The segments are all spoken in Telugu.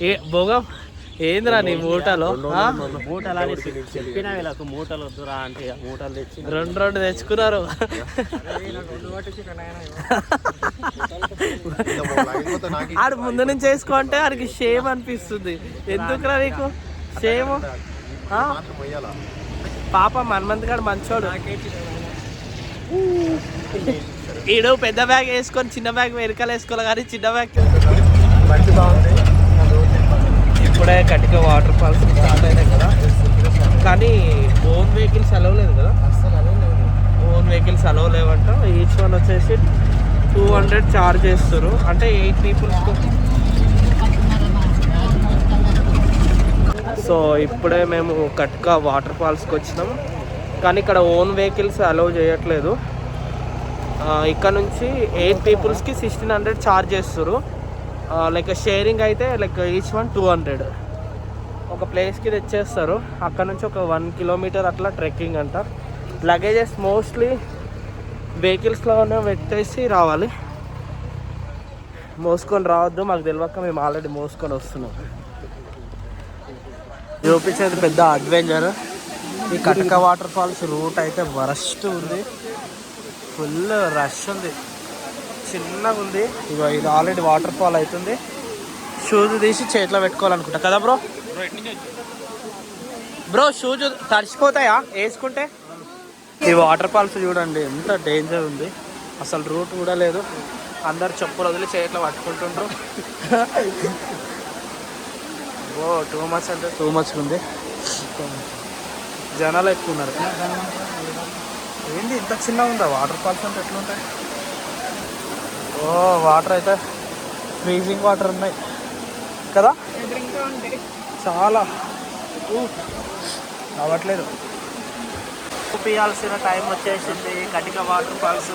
ఏ భోగం ఏంద్రా నీ మూటలో మూటలు అని చెప్పినా వీళ్ళకు మూటలు వద్దురా అంటే మూటలు తెచ్చి రెండు తెచ్చుకున్నారు. ఆడు ముందు నుంచి వేసుకోంటే ఆడికి షేమ్ అనిపిస్తుంది. ఎందుకురా నీకు షేమ్? పాప మన్మంత్ గారు మంచోడు. ఈడు పెద్ద బ్యాగ్ వేసుకొని చిన్న బ్యాగ్ వెనకాల వేసుకోవాలి కానీ చిన్న బ్యాగ్ ఇప్పుడే కటిక వాటర్ ఫాల్స్ స్టార్ట్ అయినాయి కదా. కానీ ఓన్ వెహికల్స్ అలవ్ లేదు కదా. ఓన్ వెహికల్స్ అలవ్ లేవంట. ఈచ్ వన్ వచ్చేసి 200 ఛార్జ్ చేస్తారు. అంటే 8 పీపుల్స్కి. సో ఇప్పుడే మేము కట్క వాటర్ ఫాల్స్కి వచ్చినాం. కానీ ఇక్కడ ఓన్ వెహికల్స్ అలౌ చేయట్లేదు. ఇక్కడ నుంచి 8 పీపుల్స్కి 1600 ఛార్జ్ చేస్తారు. లైక్ షేరింగ్ అయితే లైక్ ఈచ్ వన్ 200. ఒక ప్లేస్కి తెచ్చేస్తారు. అక్కడ నుంచి ఒక 1 కిలోమీటర్ అట్లా ట్రెక్కింగ్ అంట. లగేజెస్ మోస్ట్లీ వెహికల్స్లోనే పెట్టేసి రావాలి. మోసుకొని రావద్దు, మాకు తెలియక మేము ఆల్రెడీ మోసుకొని వస్తున్నాం. చూపించేది పెద్ద అడ్వెంచర్. ఈ కటక వాటర్ ఫాల్స్ రూట్ అయితే వరస్ట్ ఉంది. ఫుల్ రష్ ఉంది. చిన్నగా ఉంది. ఇగో ఇది ఆల్రెడీ వాటర్ ఫాల్ అవుతుంది. షూస్ తీసి చేతిలో పెట్టుకోవాలనుకుంటా కదా బ్రో. షూస్ తడిచిపోతాయా వేసుకుంటే? ఈ వాటర్ ఫాల్స్ చూడండి ఎంత డేంజర్ ఉంది. అసలు రూట్ కూడా లేదు. అందరు చెప్పులు వదిలి చేతిలో పట్టుకుంటుండ్రు. ఓ టూ మచ్ అంటే టూ మచ్ ఉంది. జనాలు ఎక్కువ ఉన్నారు. ఏంటి ఇంత చిన్నగా ఉందా వాటర్ ఫాల్స్ అంటే ఎట్లుంటాయి? ఓ వాటర్ అయితే ఫ్రీజింగ్ వాటర్ ఉన్నాయి కదా. చాలా అవ్వట్లేదు. చూపించాల్సిన టైం వచ్చేసింది. కటిక వాటర్ ఫాల్స్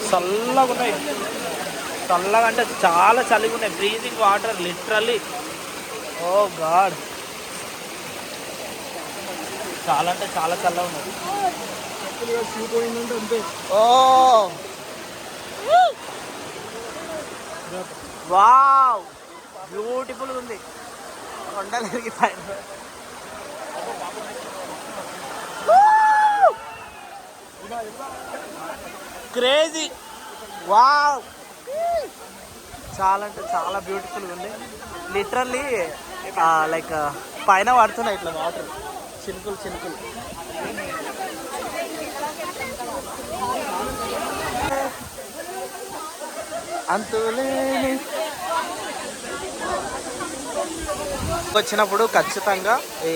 చల్లగా ఉన్నాయి. చల్లగా అంటే చాలా చలిగా ఉన్నాయి. Freezing water literally. Oh god, చాలా అంటే చాలా చల్లగా ఉన్నది. ఓ వావ్, బ్యూటిఫుల్గా ఉంది. కొండలకి పైన క్రేజీ. వావ్, చాలా అంటే చాలా బ్యూటిఫుల్గా ఉంది. లిటరల్లీ లైక్ పైన పడుతున్నాయి ఇట్లా వాటర్ చినుకులు చినుకులు. అంతులేని వచ్చినప్పుడు ఖచ్చితంగా ఈ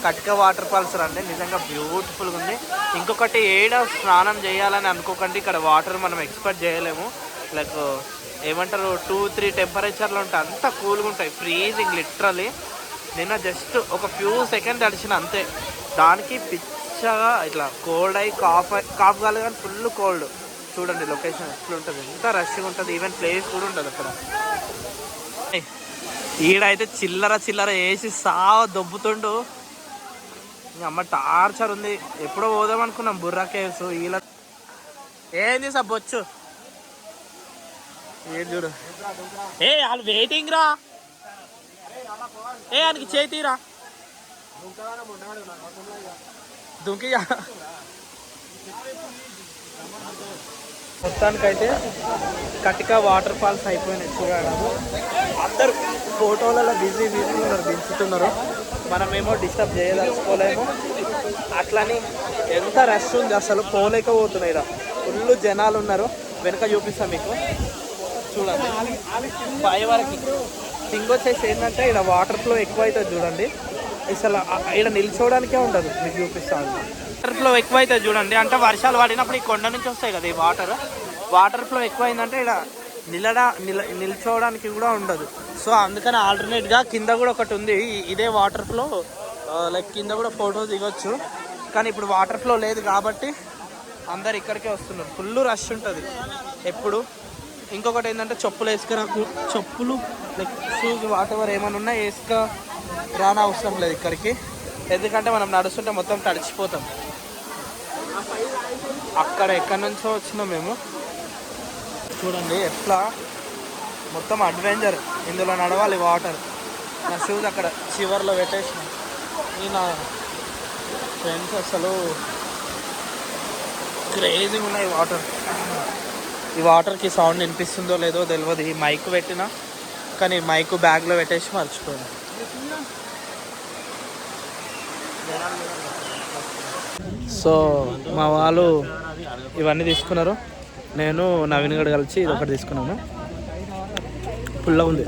కట్క వాటర్ ఫాల్స్ రండి. నిజంగా బ్యూటిఫుల్గా ఉంది. ఇంకొకటి ఏడ స్నానం చేయాలని అనుకోకండి. ఇక్కడ వాటర్ మనం ఎక్స్పెక్ట్ చేయలేము. లైక్ ఏమంటారు 2-3 టెంపరేచర్లు ఉంటాయి. అంత కూల్గా ఉంటాయి. Freezing literally. నిన్న జస్ట్ ఒక ఫ్యూ సెకండ్ తడిచిన అంతే. దానికి పిచ్చగా ఇట్లా కోల్డ్ అయ్యి కాఫ్ కాదు కానీ ఫుల్ కోల్డ్. చూడండి లొకేషన్ ఎట్లుంటుంది, ఎంత రష్గా ఉంటుంది. ఈవెన్ ప్లేస్ కూడా ఉంటుంది అక్కడ. ఈడైతే చిల్లర చిల్లర వేసి దొబ్బుతుండు. అమ్మ టార్చర్ ఉంది. ఎప్పుడో పోదాం అనుకున్నాం బుర్రా కేవ్స్. ఇలా ఏం చేసా బొచ్చు ఏం చూడు. ఏ వాళ్ళు వెయిటింగ్ రా. ఏ ఆయనకి చేతిరా దుంకి. మొత్తానికైతే కటిక వాటర్ ఫాల్స్ అయిపోయినాయి. చూడాలి అందరు ఫోటోలలో బిజీ ఉన్నారు, దించుతున్నారు. మనమేమో డిస్టర్బ్ చేయదలుచుకోలేము. అట్లని ఎంత రష్ ఉంది అసలు పోలేకపోతున్నాయి. ఇలా ఫుల్ జనాలు ఉన్నారు. వెనక చూపిస్తాం మీకు చూడండి. పై వరకు థింగ్ వచ్చేసి ఏంటంటే ఇక్కడ వాటర్ ఫ్లో ఎక్కువ అవుతుంది చూడండి. అసలు ఇక్కడ నిల్చోవడానికే ఉండదు. మీకు చూపిస్తాను. వాటర్ ఫ్లో ఎక్కువ అవుతుంది చూడండి. అంటే వర్షాలు పడినప్పుడు ఈ కొండ నుంచి వస్తాయి కదా ఈ వాటర్ ఫ్లో ఎక్కువ అయిందంటే ఇక్కడ నిల్చోవడానికి కూడా ఉండదు. సో అందుకని ఆల్టర్నేట్గా కింద కూడా ఒకటి ఉంది. ఇదే వాటర్ ఫ్లో లైక్ కింద కూడా ఫోటో దిగొచ్చు. కానీ ఇప్పుడు వాటర్ ఫ్లో లేదు కాబట్టి అందరు ఇక్కడికే వస్తున్నారు. ఫుల్ రష్ ఉంటుంది ఎప్పుడు. ఇంకొకటి ఏంటంటే చెప్పులు వేసుకురాకు. చెప్పులు లైక్ షూస్ వాట్ ఎవర్ ఏమైనా ఉన్నా రాని అవసరం లేదు ఇక్కడికి. ఎందుకంటే మనం నడుస్తుంటే మొత్తం తడిచిపోతాం. అక్కడ ఎక్కడి నుంచో వచ్చినాం మేము. చూడండి ఎట్లా మొత్తం అడ్వెంచర్. ఇందులో నడవాలి వాటర్. నా షూస్ అక్కడ చివర్లో పెట్టేసిన. నా ఫ్రెండ్స్ అసలు క్రేజీగా ఉన్నాయి వాటర్. ఈ వాటర్కి సౌండ్ వినిపిస్తుందో లేదో తెలియదు. ఈ మైక్ పెట్టినా కానీ మైక్ బ్యాగ్లో పెట్టేసి మర్చిపోయాను. సో మా వాళ్ళు ఇవన్నీ తీసుకున్నారు. నేను నవీన్ గడు కలిసి ఇది ఒకటి తీసుకున్నాను. ఫుల్గా ఉంది.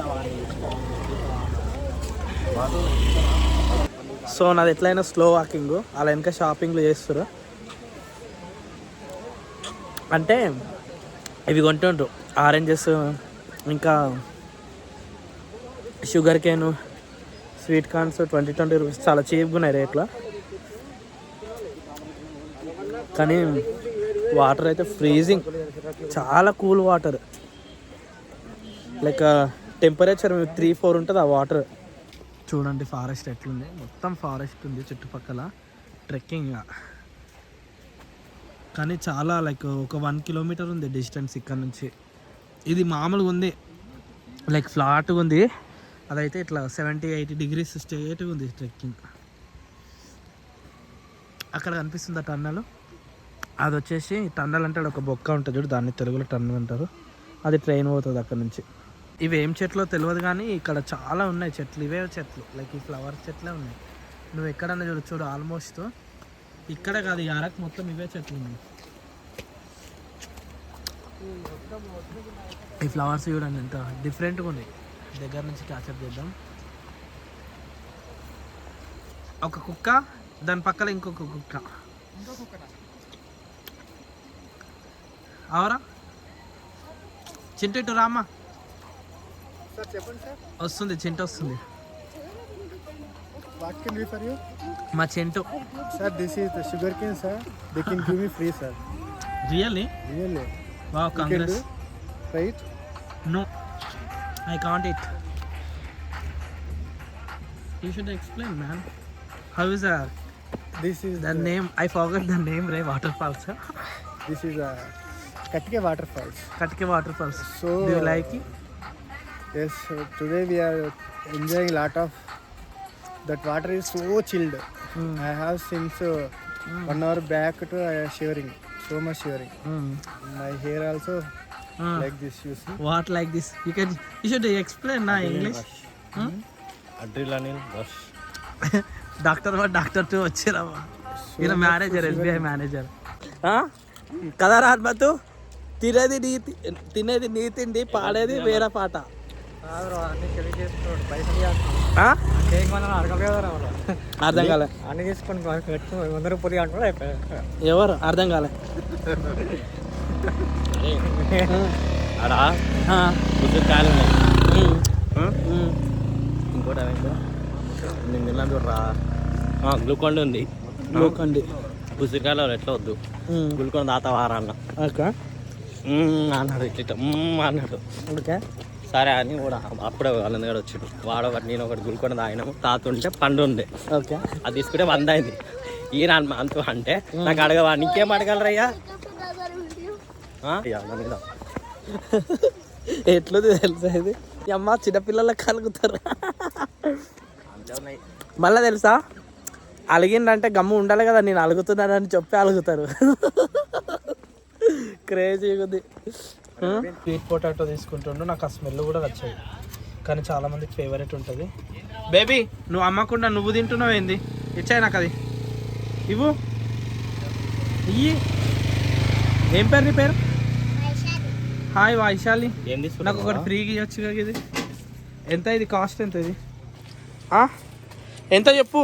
సో నాది ఎట్లయినా స్లో వాకింగ్. అలా వెనక షాపింగ్లు చేస్తారు. అంటే ఇవి కొంటుండ్రు ఆరెంజెస్, ఇంకా షుగర్ కేను, స్వీట్ కార్న్స్ 20 రూపీస్. చాలా చీప్గా ఉన్నాయి రేట్లో. కానీ వాటర్ అయితే ఫ్రీజింగ్, చాలా కూల్ వాటర్. లైక్ టెంపరేచర్ 3-4 ఉంటుంది ఆ వాటర్. చూడండి ఫారెస్ట్ ఎట్లుంది. మొత్తం ఫారెస్ట్ ఉంది చుట్టుపక్కల. ట్రెక్కింగ్ కానీ చాలా లైక్ ఒక 1 కిలోమీటర్ ఉంది డిస్టెన్స్ ఇక్కడ నుంచి. ఇది మామూలుగా ఉంది, లైక్ ఫ్లాట్గా ఉంది. అదైతే ఇట్లా 70-80 డిగ్రీస్ స్ట్రేట్గా ఉంది ట్రెక్కింగ్. అక్కడ కనిపిస్తుంది ఆ టన్నల్. అది వచ్చేసి టన్నల్ అంటే ఒక బొక్క ఉంటుంది చూడు, దాన్ని తెలుగులో టన్నల్ అంటారు. అది ట్రైన్ పోతుంది అక్కడ నుంచి. ఇవి ఏం చెట్లో తెలియదు కానీ ఇక్కడ చాలా ఉన్నాయి చెట్లు. ఇవే చెట్లు, లైక్ ఈ ఫ్లవర్ చెట్లే ఉన్నాయి. నువ్వు ఎక్కడన్నా చూడు ఆల్మోస్ట్ ఇక్కడే కాదు, ఈ అరకు మొత్తం ఇవే చెట్లు ఉన్నాయి. ఈ ఫ్లవర్స్ చూడండి ఎంత డిఫరెంట్గా ఉన్నాయి. దగ్గర నుంచి క్యాచప్ చేద్దాం. ఒక కుక్క, దాని పక్కన ఇంకొక కుక్క. అవరా చింటూ ఇటు రామ్మా. వస్తుంది చింటూ వస్తుంది. What can we for you? మా Chintu. Sir, this is the sugar cane, sir. They can give me free, sir. Really? Really? Wow, You can Congress. do? Right? No, I can't eat. You should explain, man. How is that? This is The name, I forgot the name, Ray Waterfalls. This is a Katike waterfalls. Katke Waterfalls. So Do you like it? Yes. Today we are enjoying a lot of. That water is so chilled. I have since 1 hour back to shivering. So much shivering. My hair also like this. You see? What like this? You should explain na English. Adrenaline rush. Doctor 1, Doctor 2 వచ్చారమ్మా. ఈయన మేనేజర్, SBI మేనేజర్. కదా రాత్మతు తినేది నీ తిండి, పాడేది వేరే పాట. అర్థం కాలే. అన్ని తీసుకొని 100 రూపాయలు అంటారు. ఎవరు అర్థం కాలే. అడా కాయలు ఇంకోటి నేను తిన్నాను చూడరా. గ్లూకొండ ఉంది. గ్లూకొండి ఉసిరికాయలు ఎట్లా వద్దు, గ్లూకొండ తాతవారా అన్న. ఓకే అన్నాడు ఇట్లా అన్నాడు. ఓకే సరే అని కూడా అప్పుడే వాళ్ళ దగ్గర వచ్చాడు. వాడు ఒకటి నేను ఒకటి గుల్కొని తాగినాము. తాత ఉంటే పండు ఉండే. ఓకే అది తీసుకుంటే 100 అయింది. ఈయన అంతు అంటే నాకు అడగవా, నీకేం అడగలరయ్యా? ఎట్లుంది తెలుసా ఇది? అమ్మ చిన్నపిల్లలకు కలుగుతారు. మళ్ళీ తెలుసా, అలిగిందంటే గమ్ము ఉండాలి కదా, నేను అలుగుతున్నానని చెప్పి అలుగుతారు. క్రేజీగా ఉంది. స్వీట్ పొటాటో తీసుకుంటుండు. నాకు ఆ స్మెల్ కూడా వచ్చాయి, కానీ చాలా మందికి ఫేవరెట్ ఉంటుంది. బేబీ నువ్వు అమ్మకుండా నువ్వు తింటున్నావు ఏంది? ఇచ్చాయి నాకు అది. ఇవ్వు. ఇయ్యి. ఏం పేరు నీ పేరు? హాయ్ వైశాలి. ఏం నాకు తీసుకున్నావు? ఒకటి ఫ్రీగా ఇవ్వచ్చు కదా. ఇది ఎంత? ఇది కాస్ట్ ఎంత? ఇది ఎంత చెప్పు.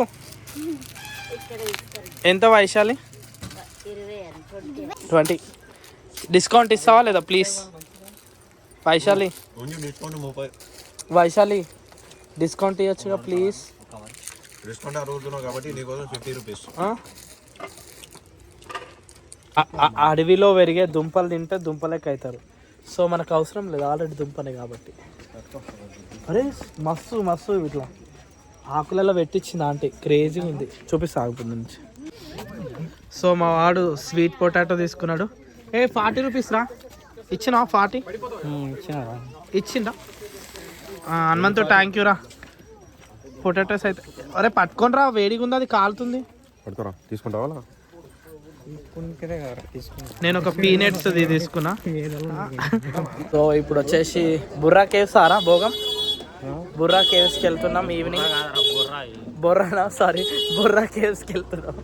ఎంత వైశాలి? 20. డిస్కౌంట్ ఇస్తావా లేదా ప్లీజ్? వైశాలి వైశాలి డిస్కౌంట్ ఇవ్వచ్చుగా ప్లీజ్. డిస్కౌంట్ అడుగుతున్నావు కాబట్టి నీకోసం 50 రూపీస్. అడవిలో పెరిగే దుంపలు తింటే దుంపలకి అవుతారు. సో మనకు అవసరం లేదు, ఆల్రెడీ దుంపనే కాబట్టి. అరే మస్తు మస్తు ఇట్లా ఆకులలో పెట్టించింది ఆంటీ. క్రేజీగా ఉంది. చూపిస్తా ఆకుల నుంచి. సో మా వాడు స్వీట్ పొటాటో తీసుకున్నాడు. 40 రూపీస్ రా. ఇచ్చినా 40? ఇచ్చిందా? హనుమంతు థ్యాంక్ యూ రా. పొటాటోస్ అయితే అరే పట్టుకొని రా, వేడిగా ఉంది, అది కాలుతుంది. పడుకోరా, తీసుకుంటావా? నేను ఒక పీనట్స్ తీసుకున్నా. సో ఇప్పుడు వచ్చేసి బుర్రా కేవ్స్ ఆరా భోగం, బుర్రా కేవ్స్కి వెళ్తున్నాం ఈవినింగ్. బొర్రా కేవ్స్కి వెళ్తున్నాం.